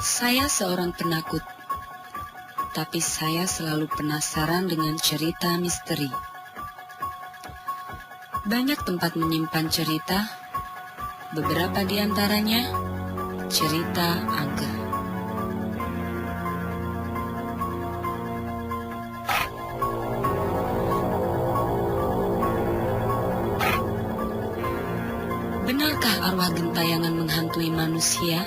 Saya seorang penakut, tapi saya selalu penasaran dengan cerita misteri. Banyak tempat menyimpan cerita, beberapa di antaranya cerita angker. Benarkah arwah gentayangan menghantui manusia?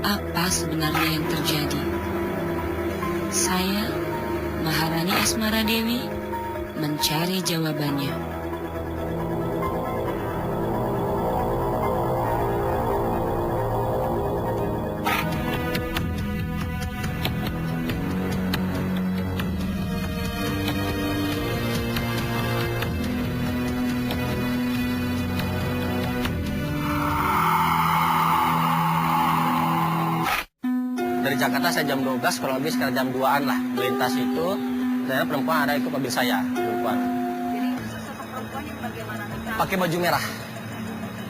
Apa sebenarnya yang terjadi? Saya, Maharani Asmara Dewi, mencari jawabannya. Dari Jakarta saya jam 12, kurang lebih sekitar jam 2-an lah. Melintas itu, ternyata perempuan ada ikut mobil saya, perempuan. Jadi sosok perempuan yang bagaimana? Pakai baju merah.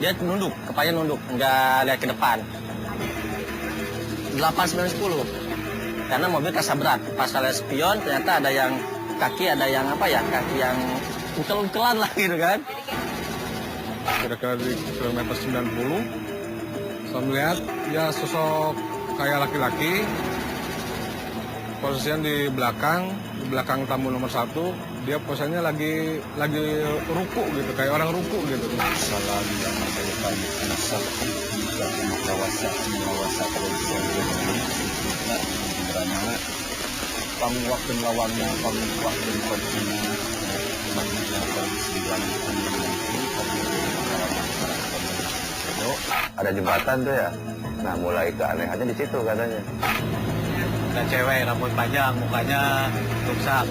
Dia nunduk, kepalanya nunduk, nggak lihat ke depan. 8, 9, 10. Karena mobil kasa berat. Pas saya lihat spion, ternyata ada yang kaki, ada yang apa ya, kaki yang ukel-ukelan lah gitu kan. Kira-kira di kilometer 90, saya melihat dia sosok kayak laki-laki, posisinya di belakang tamu nomor 1, dia posisinya lagi ruku gitu, kayak orang ruku gitu. Ada jembatan tuh ya. Nah, mulai keanehannya di situ katanya. Ada cewek, rambut panjang, mukanya rusak.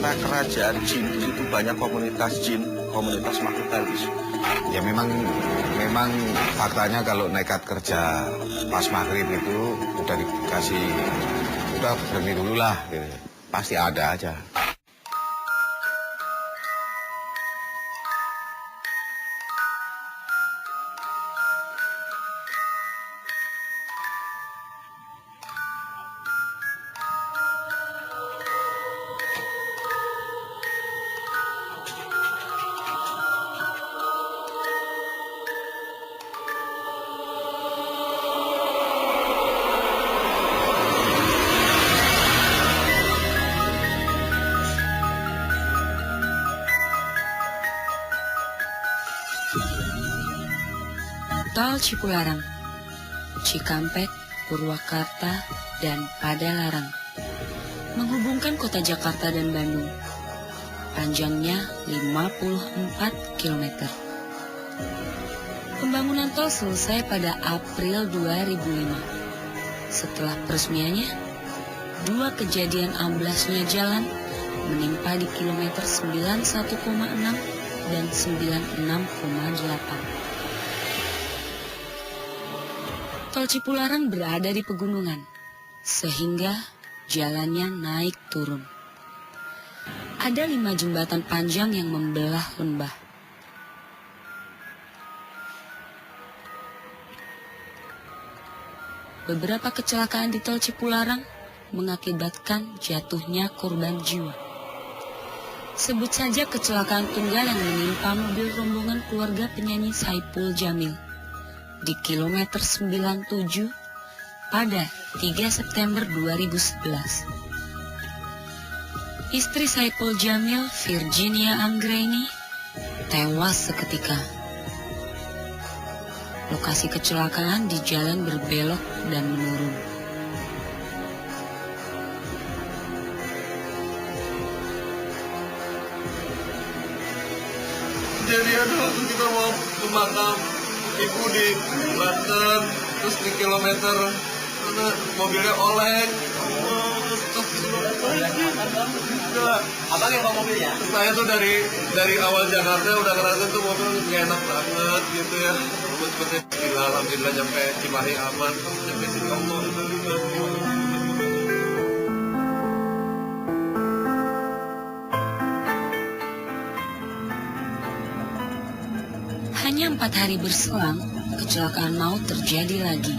Nah, kerajaan jin di situ banyak komunitas jin, komunitas makhluk halus. Ya memang faktanya kalau nekat kerja pas maghrib itu udah dikasih, udah berhenti dulu lah gitu. Pasti ada aja. Tol Cipularang, Cikampek, Purwakarta, dan Padalarang menghubungkan kota Jakarta dan Bandung. Panjangnya 54 km. Pembangunan tol selesai pada April 2005. Setelah peresmiannya, 2 kejadian amblasnya jalan menimpa di kilometer 91,6 dan 96,8. Tol Cipularang berada di pegunungan, sehingga jalannya naik turun. Ada 5 jembatan panjang yang membelah lembah. Beberapa kecelakaan di Tol Cipularang mengakibatkan jatuhnya korban jiwa. Sebut saja kecelakaan tunggal yang menimpa mobil rombongan keluarga penyanyi Saipul Jamil di kilometer 97 pada 3 September 2011. Istri Saipul Jamil, Virginia Anggreni, tewas seketika. Lokasi kecelakaan di jalan berbelok dan menurun. Kejadian waktu kita mau ke makam ibu di Banten, terus di kilometer mana mobilnya oleng. Abang yang bawa mobilnya? Saya tuh dari awal Jakarta udah ngerasa tuh mobil gak enak banget gitu ya. Seperti gila, alhamdulillah sampai Cimahi aman, sampai Singapura. Hanya 4 hari berselang, kecelakaan maut terjadi lagi.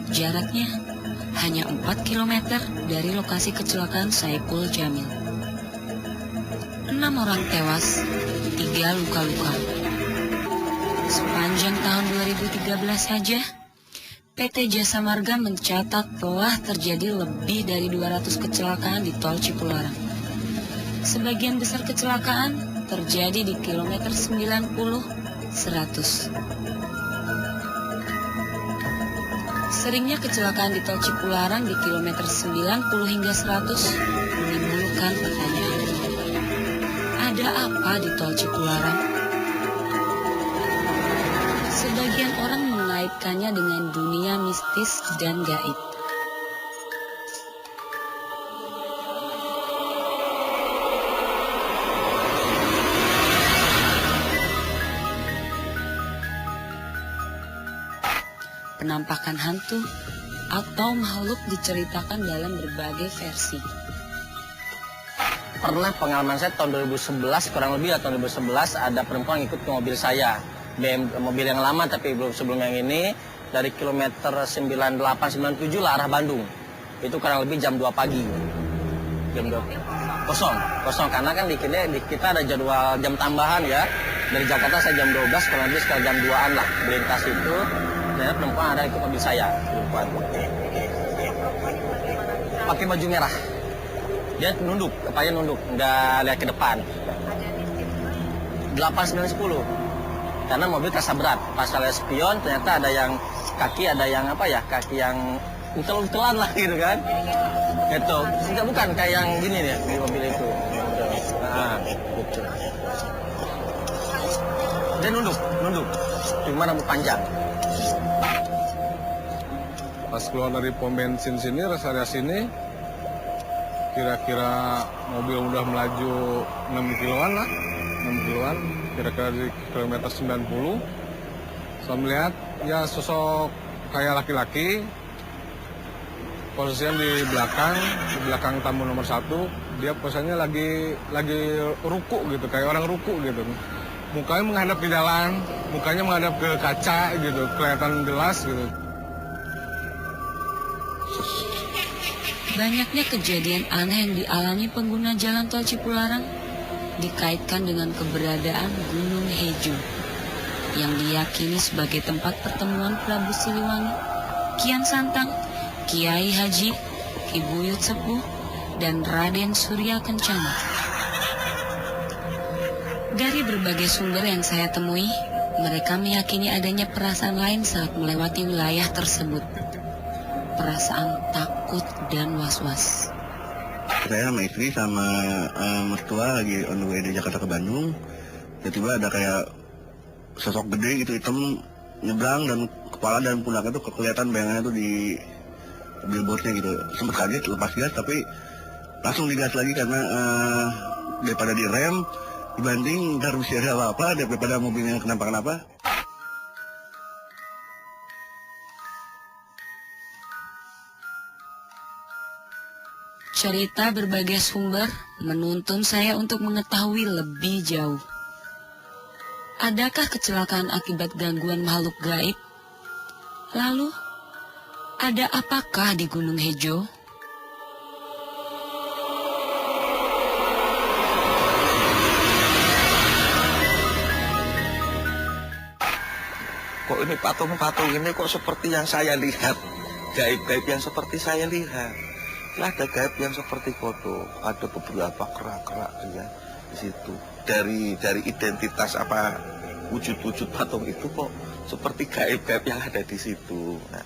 Jaraknya hanya 4 km dari lokasi kecelakaan Saipul Jamil. 6 orang tewas, 3 luka-luka. Sepanjang tahun 2013 saja, PT Jasa Marga mencatat telah terjadi lebih dari 200 kecelakaan di Tol Cipularang. Sebagian besar kecelakaan terjadi di kilometer 90, 100. Seringnya kecelakaan di Tol Cipularang di kilometer 90 hingga 100 menimbulkan pertanyaan. Ada apa di Tol Cipularang? Sebagian orang mengaitkannya dengan dunia mistis dan gaib. Penampakan hantu atau makhluk diceritakan dalam berbagai versi. Pernah pengalaman saya tahun 2011, kurang lebih ya tahun 2011, ada perempuan ikut ke mobil saya. Mobil yang lama tapi belum sebelum yang ini, dari kilometer 98-97 lah arah Bandung. Itu kurang lebih jam 2 pagi. Jam 2. Kosong karena kan di kita ada jadwal jam tambahan ya. Dari Jakarta saya jam 12, kurang lebih sekitar jam 2-an lah melintas itu. Dan perempuan ada ikut mobil saya, perempuan. Pakai baju merah. Dia nunduk, kepalanya nunduk, nggak lihat ke depan. 8, 9, 10. Karena mobil terasa berat. Pas saya spion ternyata ada yang kaki yang utel-utelan lah gitu kan. Itu, enggak bukan kayak yang gini nih di mobil itu. Nah, gitu. Dia nunduk, cuma rambut panjang. Pas keluar dari pom bensin sini, rest area sini, kira-kira mobil udah melaju 6 kiloan lah, 6 kiloan, kira-kira di kilometer 90. Saya melihat ya sosok kayak laki-laki, posisinya di belakang tamu nomor 1, dia posisinya lagi ruku gitu, kayak orang ruku gitu. Mukanya menghadap ke jalan, mukanya menghadap ke kaca gitu, kelihatan jelas gitu. Banyaknya kejadian aneh yang dialami pengguna jalan Tol Cipularang dikaitkan dengan keberadaan Gunung Hejo yang diyakini sebagai tempat pertemuan Prabu Siliwangi, Kian Santang, Kiai Haji, Ki Buyut Sepuh, dan Raden Surya Kencana. Dari berbagai sumber yang saya temui, mereka meyakini adanya perasaan lain saat melewati wilayah tersebut. Perasaan takut dan was-was. Saya sama istri sama mertua lagi on the way dari Jakarta ke Bandung. Tiba-tiba ada kayak sosok gede gitu hitam nyebrang dan kepala dan pundaknya tuh kelihatan bayangannya tuh di billboardnya gitu. Sempat kaget lepas gas tapi langsung digas lagi karena daripada direm dibanding nggak bisa ada apa-apa daripada mobilnya kenapa-kenapa. Cerita berbagai sumber menuntun saya untuk mengetahui lebih jauh. Adakah kecelakaan akibat gangguan makhluk gaib? Lalu, ada apakah di Gunung Hejo? Kok ini patung-patung ini kok seperti yang saya lihat, gaib-gaib yang seperti saya lihat. Ada gaib yang seperti foto, ada beberapa kerak-kerak ya di situ. Dari identitas apa wujud-wujud patung itu kok seperti gaib-gaib yang ada di situ. Nah.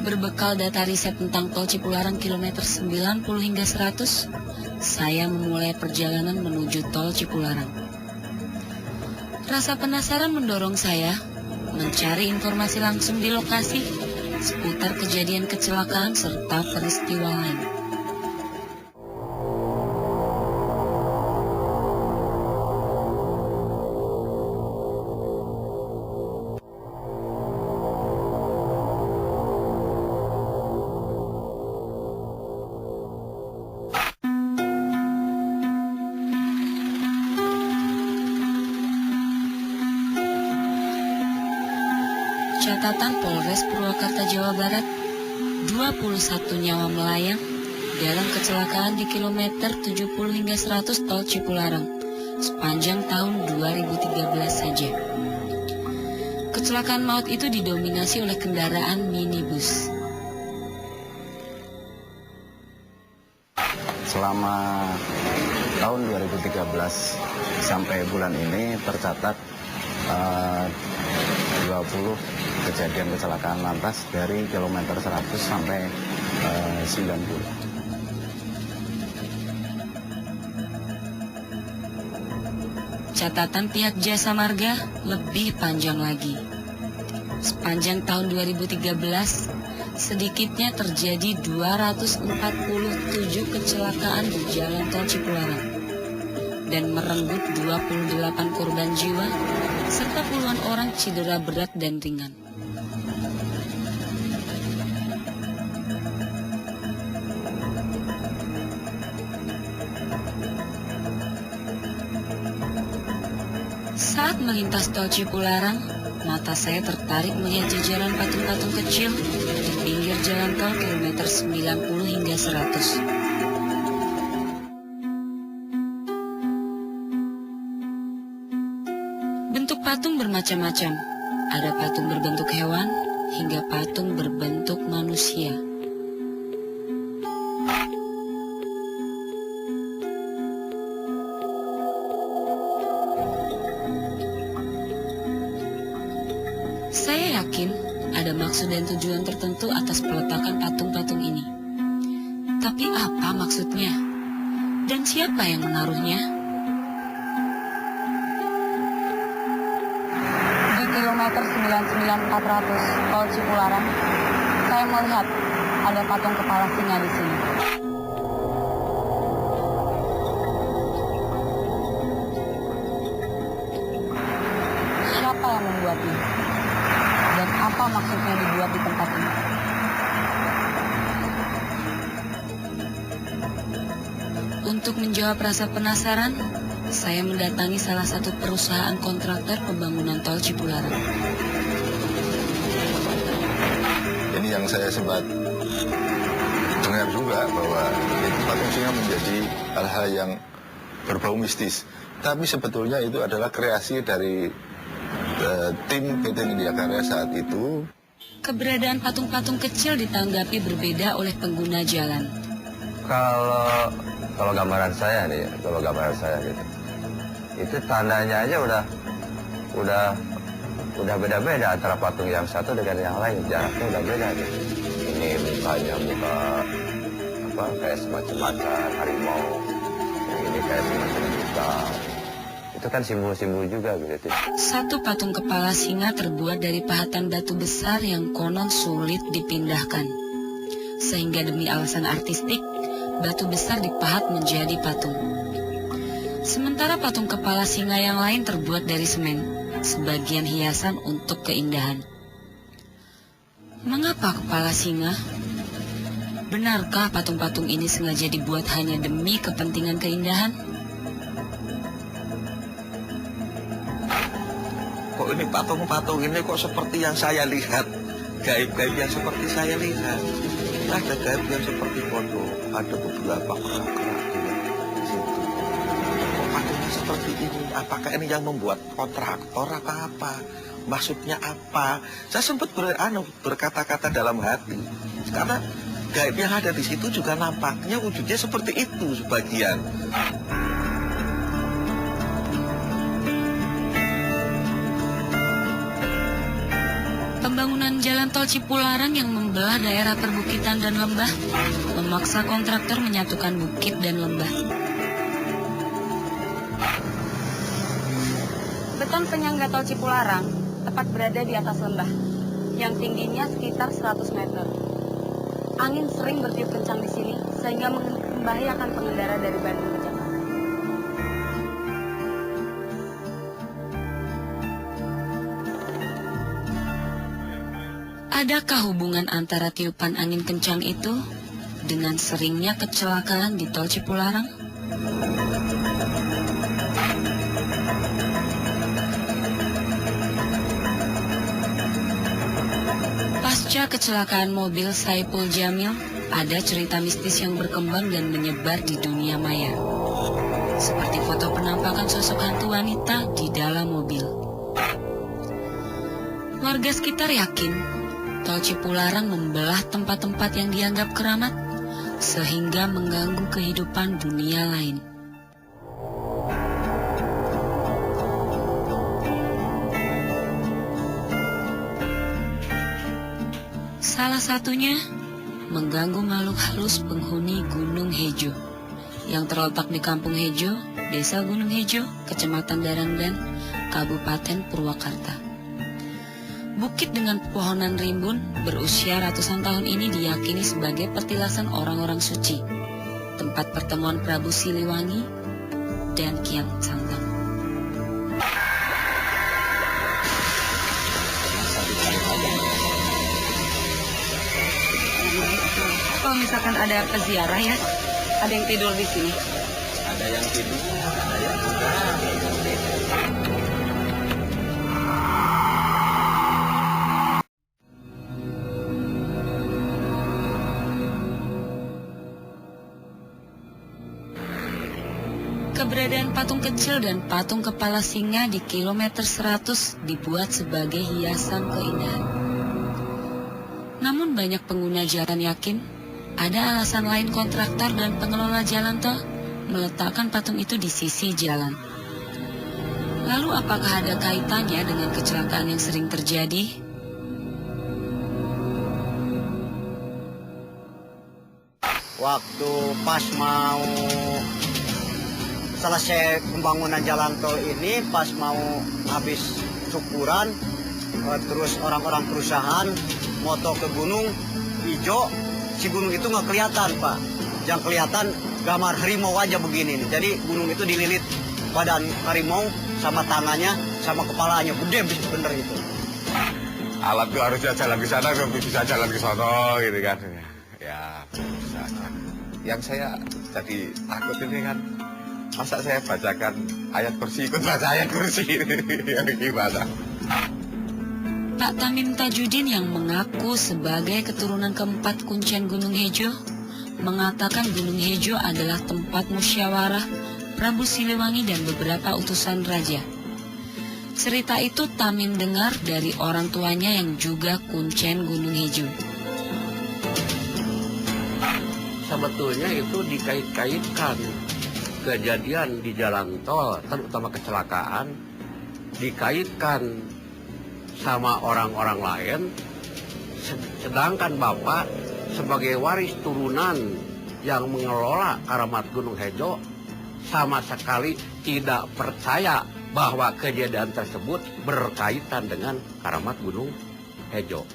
Berbekal data riset tentang Tol Cipularang kilometer 90 hingga 100, saya memulai perjalanan menuju Tol Cipularang. Rasa penasaran mendorong saya mencari informasi langsung di lokasi seputar kejadian kecelakaan serta peristiwa lain. catatan Polres Purwakarta, Jawa Barat, 21 nyawa melayang dalam kecelakaan di kilometer 70 hingga 100 tol Cipularang sepanjang tahun 2013 saja. Kecelakaan maut itu didominasi oleh kendaraan minibus. Selama tahun 2013 sampai bulan ini tercatat 20 kejadian kecelakaan lantas dari kilometer 100 sampai 90. Catatan pihak Jasa Marga lebih panjang lagi. Sepanjang tahun 2013, sedikitnya terjadi 247 kecelakaan di Jalan Tol Cipularang dan merenggut 28 korban jiwa serta puluhan orang cedera berat dan ringan. Saat melintas Tol Cipularang, mata saya tertarik melihat jajaran patung-patung kecil di pinggir jalan tol kilometer 90 hingga 100. Bentuk patung bermacam-macam. Ada patung berbentuk hewan hingga patung berbentuk manusia. Saya yakin ada maksud dan tujuan tertentu atas peletakan patung-patung ini. Tapi apa maksudnya? Dan siapa yang menaruhnya? Di kilometer 99400 Tol Cipularang, saya melihat ada patung kepala singa di sini. Siapa yang membuatnya? Dan apa maksudnya dibuat di tempat ini? Untuk menjawab rasa penasaran, saya mendatangi salah satu perusahaan kontraktor pembangunan Tol Cipularang. Ini yang saya sempat dengar juga bahwa itu patung singa menjadi hal-hal yang berbau mistis. Tapi sebetulnya itu adalah kreasi dari tim PT Nindya Karya saat itu. Keberadaan patung-patung kecil ditanggapi berbeda oleh pengguna jalan. Kalau gambaran saya nih, gitu. Itu tandanya aja udah beda-beda antara patung yang satu dengan yang lain, jaraknya udah beda gitu. Ini mukanya kayak semacam macan harimau, yang ini kayak semacam kita. Itu kan simbol-simbol juga gitu. Satu patung kepala singa terbuat dari pahatan batu besar yang konon sulit dipindahkan. Sehingga demi alasan artistik, batu besar dipahat menjadi patung. Sementara patung kepala singa yang lain terbuat dari semen, sebagian hiasan untuk keindahan. Mengapa kepala singa? Benarkah patung-patung ini sengaja dibuat hanya demi kepentingan keindahan? Kok ini patung-patung ini kok seperti yang saya lihat, gaib-gaib yang seperti saya lihat. Ada gaib yang seperti foto, ada beberapa kerak-kerak di situ. Kok patungnya seperti ini? Apakah ini yang membuat kontraktor apa? Maksudnya apa? Saya sempat berkata-kata dalam hati, karena gaib yang ada di situ juga nampaknya wujudnya seperti itu sebagian. Pembangunan jalan tol Cipularang yang membelah daerah perbukitan dan lembah memaksa kontraktor menyatukan bukit dan lembah. Beton penyangga Tol Cipularang tepat berada di atas lembah, yang tingginya sekitar 100 meter. Angin sering bertiup kencang di sini, sehingga membahayakan pengendara dari Bandung ke Jakarta. Adakah hubungan antara tiupan angin kencang itu dengan seringnya kecelakaan di Tol Cipularang? Pasca kecelakaan mobil Saipul Jamil, ada cerita mistis yang berkembang dan menyebar di dunia maya. Seperti foto penampakan sosok hantu wanita di dalam mobil. Warga sekitar yakin, Tol Cipularang membelah tempat-tempat yang dianggap keramat, sehingga mengganggu kehidupan dunia lain. Salah satunya, mengganggu makhluk halus penghuni Gunung Hejo, yang terletak di Kampung Hejo, Desa Gunung Hejo, Kecamatan Darangdan, Kabupaten Purwakarta. Bukit dengan pepohonan rimbun berusia ratusan tahun ini diyakini sebagai petilasan orang-orang suci, tempat pertemuan Prabu Siliwangi dan Kian Santang. Kalau misalkan ada peziarah ya, ada yang tidur di sini. Ada yang tidur, ada yang enggak. Keberadaan patung kecil dan patung kepala singa di kilometer 100 dibuat sebagai hiasan keindahan. Namun banyak pengguna jalan yakin ada alasan lain kontraktor dan pengelola jalan tol meletakkan patung itu di sisi jalan. Lalu apakah ada kaitannya dengan kecelakaan yang sering terjadi? Waktu pas mau selesai pembangunan jalan tol ini, pas mau habis syukuran, terus orang-orang perusahaan moto ke Gunung Hijau, si gunung itu nggak kelihatan Pak. Yang kelihatan gambar harimau aja begini nih. Jadi gunung itu dililit badan harimau sama tangannya sama kepalanya, gede bener itu. Alat itu harusnya jalan ke sana, bisa jalan ke sana gitu kan. Ya, bisa. Yang saya jadi takut ini kan, masa saya bacakan ayat kursi, ikut baca ayat kursi, gimana? Pak Tamim Tajudin yang mengaku sebagai keturunan keempat kuncen Gunung Hejo, mengatakan Gunung Hejo adalah tempat musyawarah Prabu Siliwangi dan beberapa utusan raja. Cerita itu Tamim dengar dari orang tuanya yang juga kuncen Gunung Hejo. Sebetulnya itu dikait-kaitkan kejadian di jalan tol, terutama kecelakaan, dikaitkan sama orang-orang lain, sedangkan Bapak sebagai waris turunan yang mengelola Karamat Gunung Hejo sama sekali tidak percaya bahwa kejadian tersebut berkaitan dengan Karamat Gunung Hejo.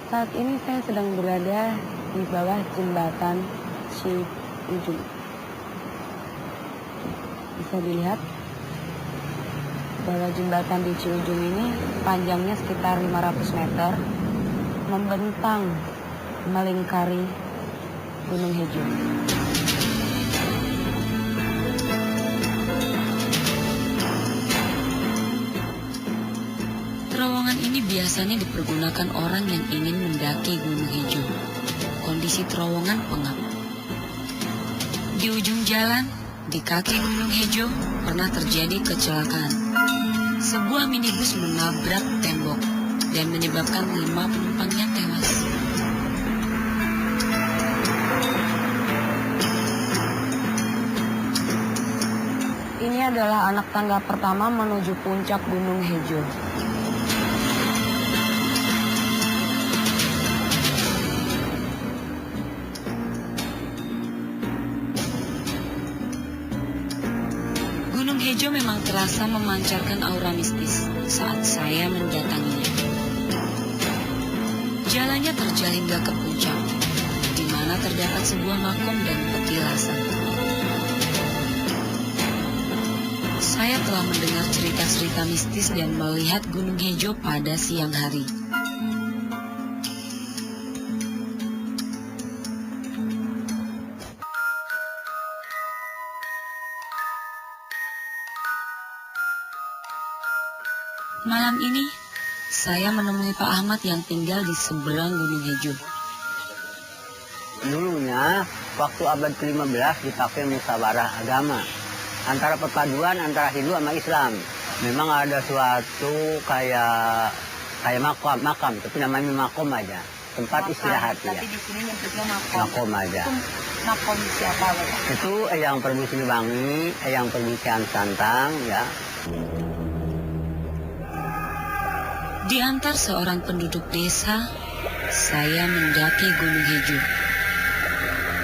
Saat ini saya sedang berada di bawah jembatan Ciujung. Bisa dilihat bahwa jembatan di Ciujung ini panjangnya sekitar 500 meter, membentang melingkari Gunung Hejo. Terowongan ini biasanya dipergunakan orang yang ingin mendaki Gunung Hejo. Kondisi terowongan pengap. Di ujung jalan, di kaki Gunung Hejo, pernah terjadi kecelakaan. Sebuah minibus menabrak tembok dan menyebabkan 5 penumpangnya tewas. Ini adalah anak tangga pertama menuju puncak Gunung Hejo. Gunung Hejo memang terasa memancarkan aura mistis saat saya mendatanginya. Jalannya terjal hingga ke puncak, di mana terdapat sebuah makom dan petilasan. Saya telah mendengar cerita-cerita mistis dan melihat Gunung Hejo pada siang hari. Malam ini, saya menemui Pak Ahmad yang tinggal di seberang Gunung Hejo. Dulunya, waktu abad ke-15 dipakai musyawarah agama. Antara perpaduan antara Hindu sama Islam. Memang ada suatu kayak makam, tapi namanya makom aja. Tempat istirahat ya. Tapi di sini nyebutnya makom. Makom aja. Itu makom siapa, Bapak? Itu Eyang Prabu Siliwangi, Eyang Prabu Kian Santang ya. Diantar seorang penduduk desa, saya mendaki Gunung Hejo.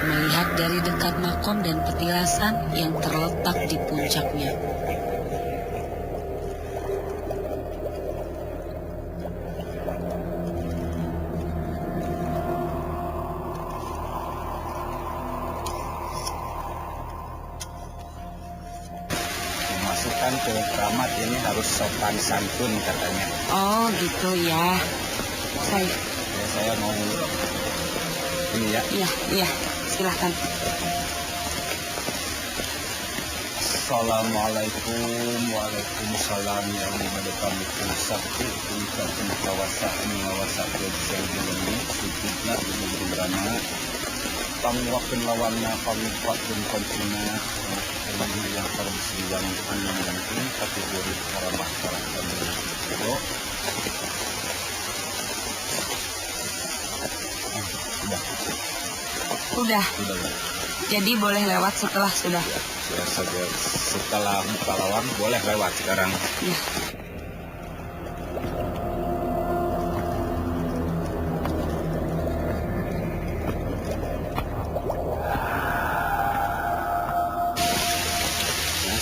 Melihat dari dekat makom dan petilasan yang terletak di puncaknya. Dimasukkan ke keramat ini harus sopan santun katanya. Oh gitu ya. Saya mau ini ya. Iya, silahkan. Assalamualaikum, waalaikumsalam yang dimadakan itu sakti untuk kawasan ini sukitnya ini berana pangwakin lawannya pangwakin kontina ini yang paling siang yang ini kategori orang masyarakat itu. Udah. Jadi boleh lewat setelah sudah. Setelah Bukalawan boleh lewat sekarang. Ya.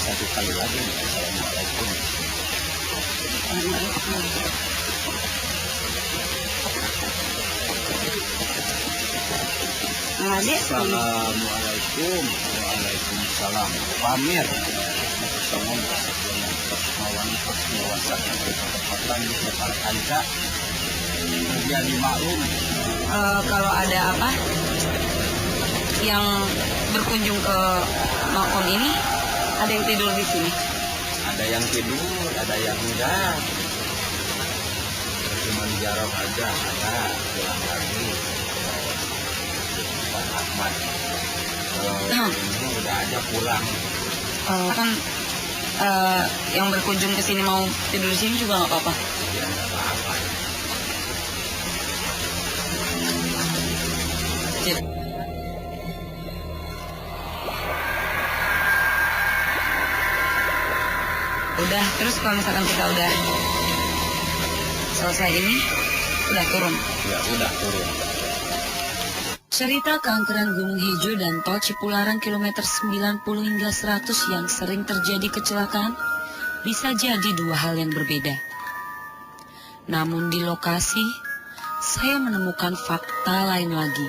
Satu kali lagi. Assalamualaikum. Assalamualaikum. Waalaikumsalam. Pamir. Bersama kesempatan di tempat Anca. Kemudian dimaklum. Kalau ada apa yang berkunjung ke makom ini, ada yang tidur di sini. Ada yang tidur, ada yang enggak. Cuma jarang aja, ada pulang lagi. Pak Ahmad ini udah aja pulang. Kan yang berkunjung ke sini mau tidur di sini juga nggak apa-apa. Ya nggak apa-apa. Udah, terus kalau misalkan kita udah selesai ini, udah turun. Ya udah turun. Cerita keangkeran Gunung Hejo dan Tol Cipularang kilometer 90 hingga 100 yang sering terjadi kecelakaan bisa jadi dua hal yang berbeda. Namun di lokasi, saya menemukan fakta lain lagi.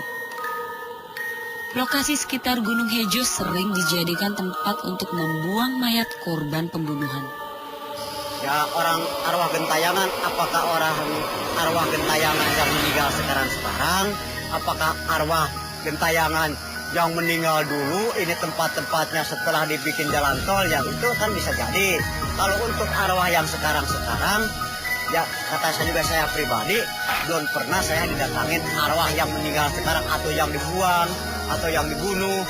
Lokasi sekitar Gunung Hejo sering dijadikan tempat untuk membuang mayat korban pembunuhan. Ya orang arwah gentayangan, apakah orang arwah gentayangan yang meninggal sekarang? Apakah arwah gentayangan yang meninggal dulu ini tempat-tempatnya setelah dibikin jalan tol, ya itu kan bisa jadi. Kalau untuk arwah yang sekarang, ya kata saya juga, saya pribadi belum pernah saya didatangin arwah yang meninggal sekarang atau yang dibuang atau yang dibunuh.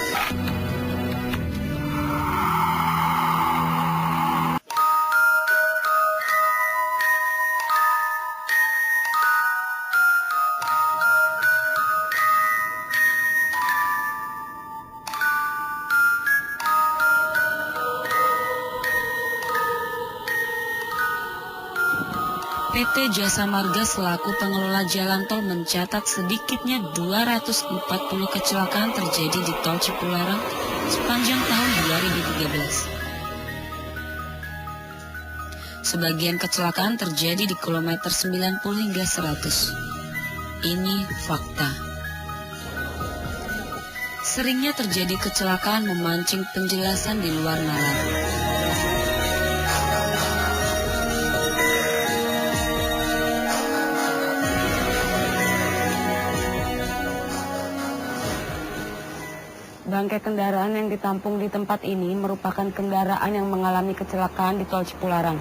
PT Jasa Marga selaku pengelola jalan tol mencatat sedikitnya 240 kecelakaan terjadi di Tol Cipularang sepanjang tahun 2013. Sebagian kecelakaan terjadi di kilometer 90 hingga 100. Ini fakta. Seringnya terjadi kecelakaan memancing penjelasan di luar nalar. Bangkai kendaraan yang ditampung di tempat ini merupakan kendaraan yang mengalami kecelakaan di Tol Cipularang.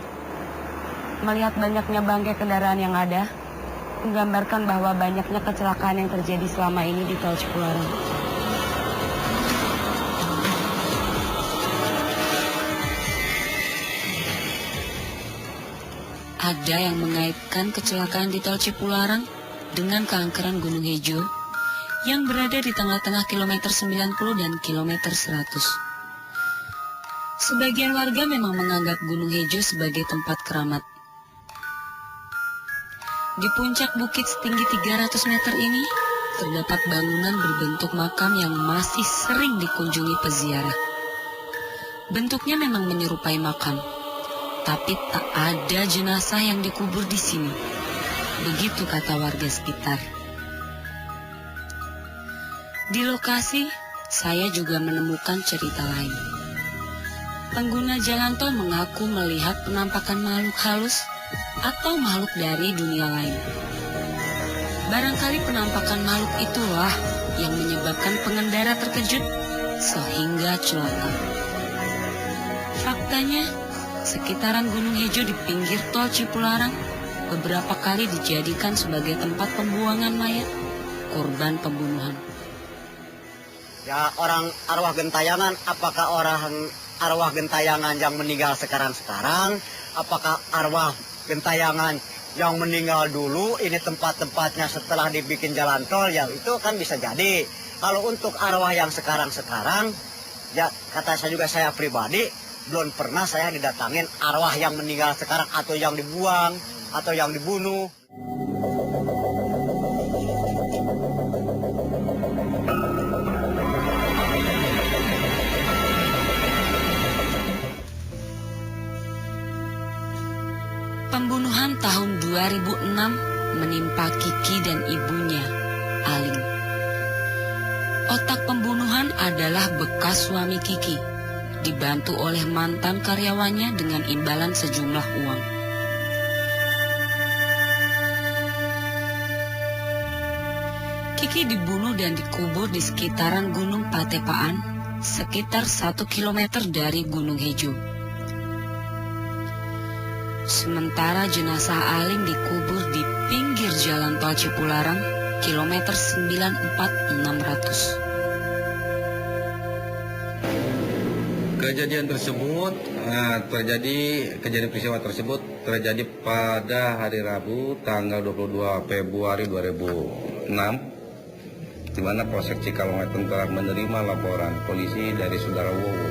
Melihat banyaknya bangkai kendaraan yang ada, menggambarkan bahwa banyaknya kecelakaan yang terjadi selama ini di Tol Cipularang. Ada yang mengaitkan kecelakaan di Tol Cipularang dengan keangkeran Gunung Hejo yang berada di tengah-tengah kilometer 90 dan kilometer 100. Sebagian warga memang menganggap Gunung Hejo sebagai tempat keramat. Di puncak bukit setinggi 300 meter ini, terdapat bangunan berbentuk makam yang masih sering dikunjungi peziarah. Bentuknya memang menyerupai makam, tapi tak ada jenazah yang dikubur di sini. Begitu kata warga sekitar. Di lokasi, saya juga menemukan cerita lain. Pengguna jalan tol mengaku melihat penampakan makhluk halus atau makhluk dari dunia lain. Barangkali penampakan makhluk itulah yang menyebabkan pengendara terkejut sehingga celaka. Faktanya, sekitaran Gunung Hejo di pinggir Tol Cipularang beberapa kali dijadikan sebagai tempat pembuangan mayat korban pembunuhan. Ya, orang arwah gentayangan, apakah orang arwah gentayangan yang meninggal sekarang-sekarang, apakah arwah gentayangan yang meninggal dulu, ini tempat-tempatnya setelah dibikin jalan tol, ya itu kan bisa jadi. Kalau untuk arwah yang sekarang-sekarang, ya kata saya juga, saya pribadi, belum pernah saya didatangin arwah yang meninggal sekarang atau yang dibuang, atau yang dibunuh. Pembunuhan tahun 2006 menimpa Kiki dan ibunya, Aling. Otak pembunuhan adalah bekas suami Kiki, dibantu oleh mantan karyawannya dengan imbalan sejumlah uang. Kiki dibunuh dan dikubur di sekitaran Gunung Patepaan, sekitar 1 kilometer dari Gunung Hejo. Sementara jenazah Aling dikubur di pinggir jalan Tol Cipularang, kilometer 94600. Kejadian peristiwa tersebut terjadi pada hari Rabu tanggal 22 Februari 2006, di mana Polsek Cikalongetan telah menerima laporan polisi dari saudara Wowo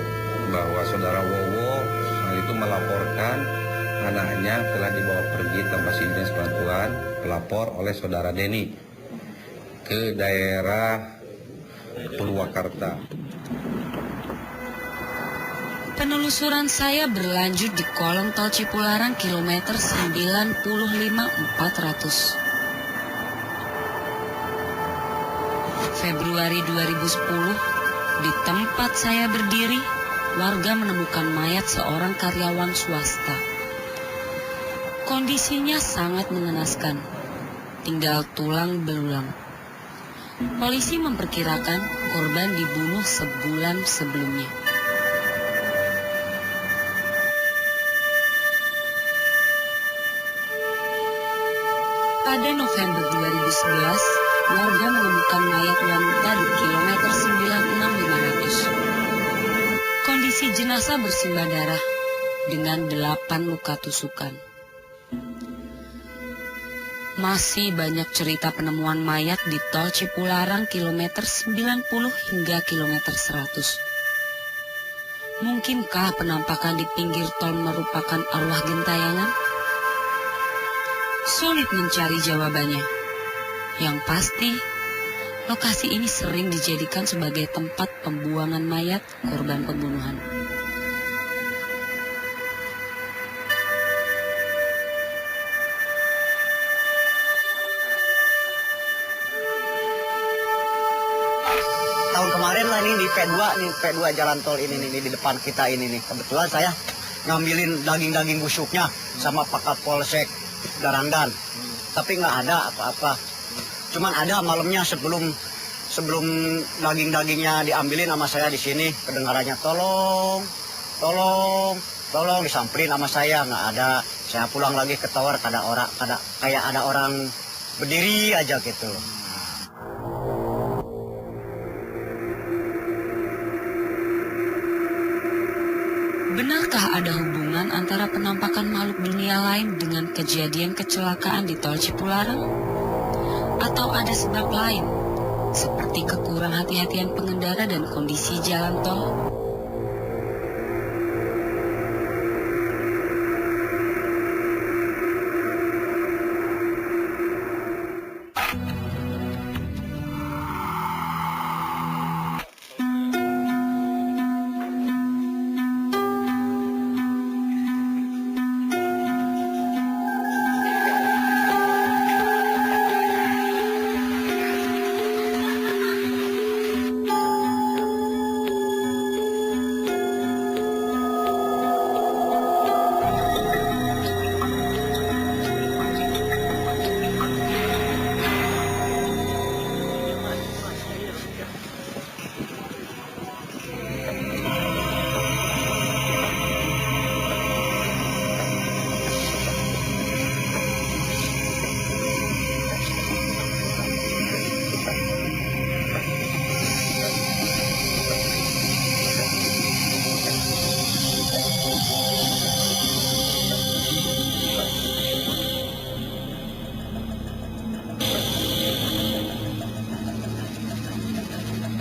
bahwa saudara Wowo hal itu melaporkan anaknya telah dibawa pergi tanpa izin sepengetahuan pelapor oleh saudara Deni ke daerah Purwakarta. Penelusuran saya berlanjut di kolong Tol Cipularang kilometer 95400. Februari 2010, di tempat saya berdiri, warga menemukan mayat seorang karyawan swasta. Kondisinya sangat mengenaskan, tinggal tulang belulang. Polisi memperkirakan korban dibunuh sebulan sebelumnya. Pada November 2011, warga menemukan mayat wanita di kilometer 96500. Kondisi jenazah bersimbah darah dengan 8 luka tusukan. Masih banyak cerita penemuan mayat di Tol Cipularang kilometer 90 hingga kilometer 100. Mungkinkah penampakan di pinggir tol merupakan arwah gentayangan? Sulit mencari jawabannya. Yang pasti, lokasi ini sering dijadikan sebagai tempat pembuangan mayat korban pembunuhan. Tahun kemarin lah ini di P2 jalan tol ini nih, di depan kita ini nih. Kebetulan saya ngambilin daging-daging busuknya sama Pak Kapolsek Darangdan. Tapi nggak ada apa-apa. Cuman ada malamnya sebelum sebelum daging-dagingnya diambilin sama saya di sini, kedengarannya tolong, tolong, tolong, disamperin sama saya, nggak ada. Saya pulang lagi ke tower, kayak ada orang berdiri aja gitu. Benarkah ada hubungan antara penampakan makhluk dunia lain dengan kejadian kecelakaan di Tol Cipularang? Atau ada sebab lain, seperti kekurang hati-hatian pengendara dan kondisi jalan tol?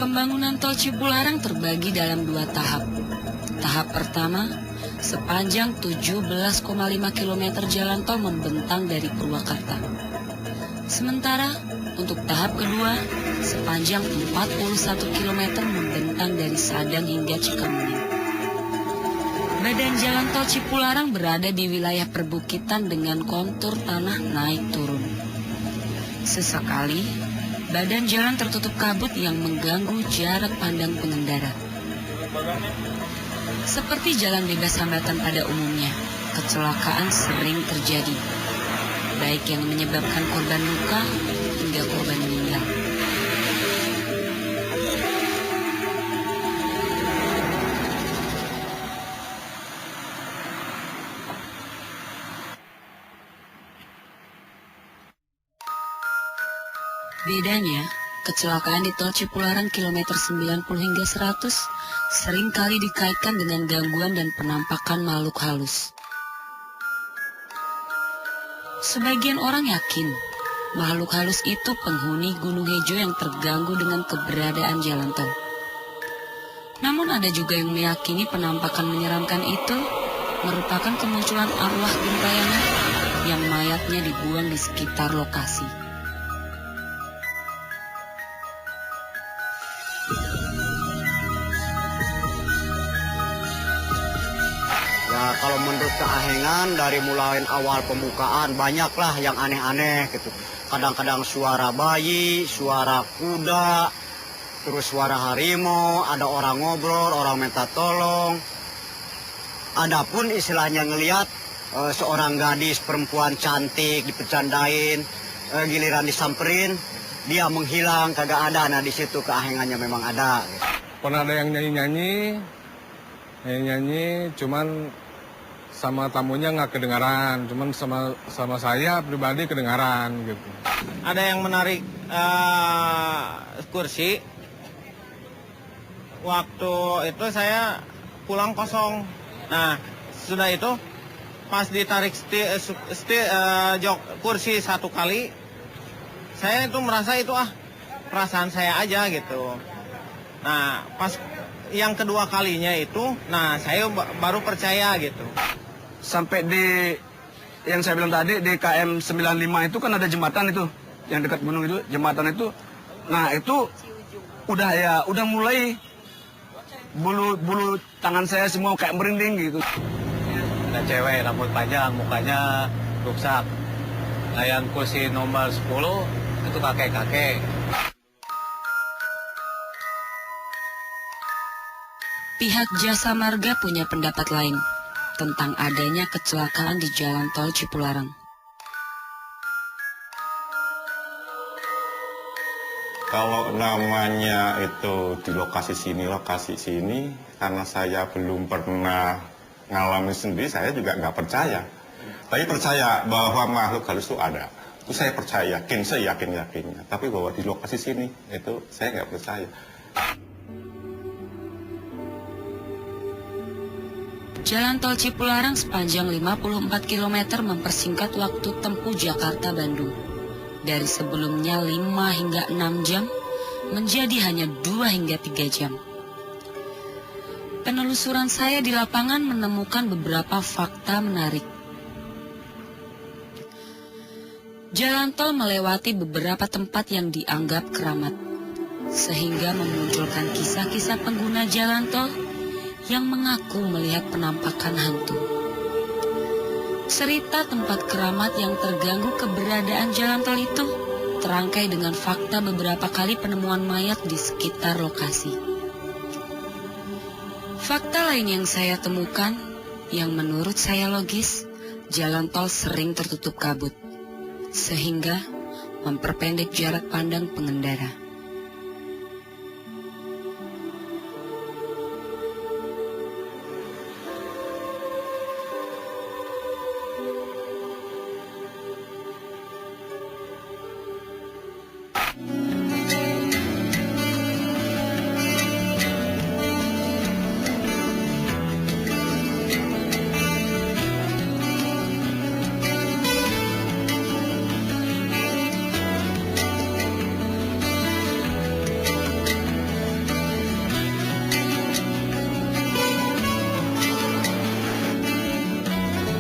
Pembangunan Tol Cipularang terbagi dalam 2 tahap. Tahap pertama, sepanjang 17,5 km jalan tol membentang dari Purwakarta. Sementara untuk tahap kedua, sepanjang 41 km membentang dari Sadang hingga Cikamuning. Badan jalan tol Cipularang berada di wilayah perbukitan dengan kontur tanah naik turun. Sesekali, badan jalan tertutup kabut yang mengganggu jarak pandang pengendara. Seperti jalan bebas hambatan pada umumnya, kecelakaan sering terjadi, baik yang menyebabkan korban luka hingga korban meninggal. Bedanya, kecelakaan di Tol Cipularang kilometer 90 hingga 100 sering kali dikaitkan dengan gangguan dan penampakan makhluk halus. Sebagian orang yakin, makhluk halus itu penghuni Gunung Hejo yang terganggu dengan keberadaan jalan tol. Namun ada juga yang meyakini penampakan menyeramkan itu merupakan kemunculan arwah gentayangan yang mayatnya dibuang di sekitar lokasi. Ya kalau menurut keahengan dari mulai awal pembukaan banyaklah yang aneh-aneh gitu. Kadang-kadang suara bayi, suara kuda, terus suara harimau, ada orang ngobrol, orang minta tolong. Adapun istilahnya ngelihat seorang gadis perempuan cantik dipecandain, giliran disamperin, dia menghilang kagak ada. Nah di situ keahengannya memang ada. Pernah ada yang nyanyi-nyanyi, cuman sama tamunya nggak kedengaran, cuman sama saya pribadi kedengaran gitu. Ada yang menarik kursi. Waktu itu saya pulang kosong. Nah, sudah itu pas ditarik jok kursi 1 kali, saya itu merasa itu perasaan saya aja gitu. Nah, pas yang kedua kalinya itu, nah saya baru percaya gitu. Sampai di yang saya bilang tadi di KM 95 itu kan ada jembatan itu yang dekat gunung itu, jembatan itu. Nah, itu udah mulai bulu tangan saya semua kayak merinding gitu. Ada cewek rambut panjang, mukanya rusak. Nah, yang kursi nomor 10 itu kakek-kakek. Pihak Jasa Marga punya pendapat lain tentang adanya kecelakaan di Jalan Tol Cipularang. Kalau namanya itu di lokasi sini, karena saya belum pernah ngalamin sendiri, saya juga nggak percaya. Tapi percaya bahwa makhluk halus itu ada. Itu saya percaya, saya yakin-yakinnya. Tapi bahwa di lokasi sini, itu saya nggak percaya. Jalan tol Cipularang sepanjang 54 km mempersingkat waktu tempuh Jakarta-Bandung. Dari sebelumnya 5 hingga 6 jam, menjadi hanya 2 hingga 3 jam. Penelusuran saya di lapangan menemukan beberapa fakta menarik. Jalan tol melewati beberapa tempat yang dianggap keramat, sehingga memunculkan kisah-kisah pengguna jalan tol yang mengaku melihat penampakan hantu. Cerita tempat keramat yang terganggu keberadaan jalan tol itu terangkai dengan fakta beberapa kali penemuan mayat di sekitar lokasi. Fakta lain yang saya temukan, yang menurut saya logis, jalan tol sering tertutup kabut, sehingga memperpendek jarak pandang pengendara.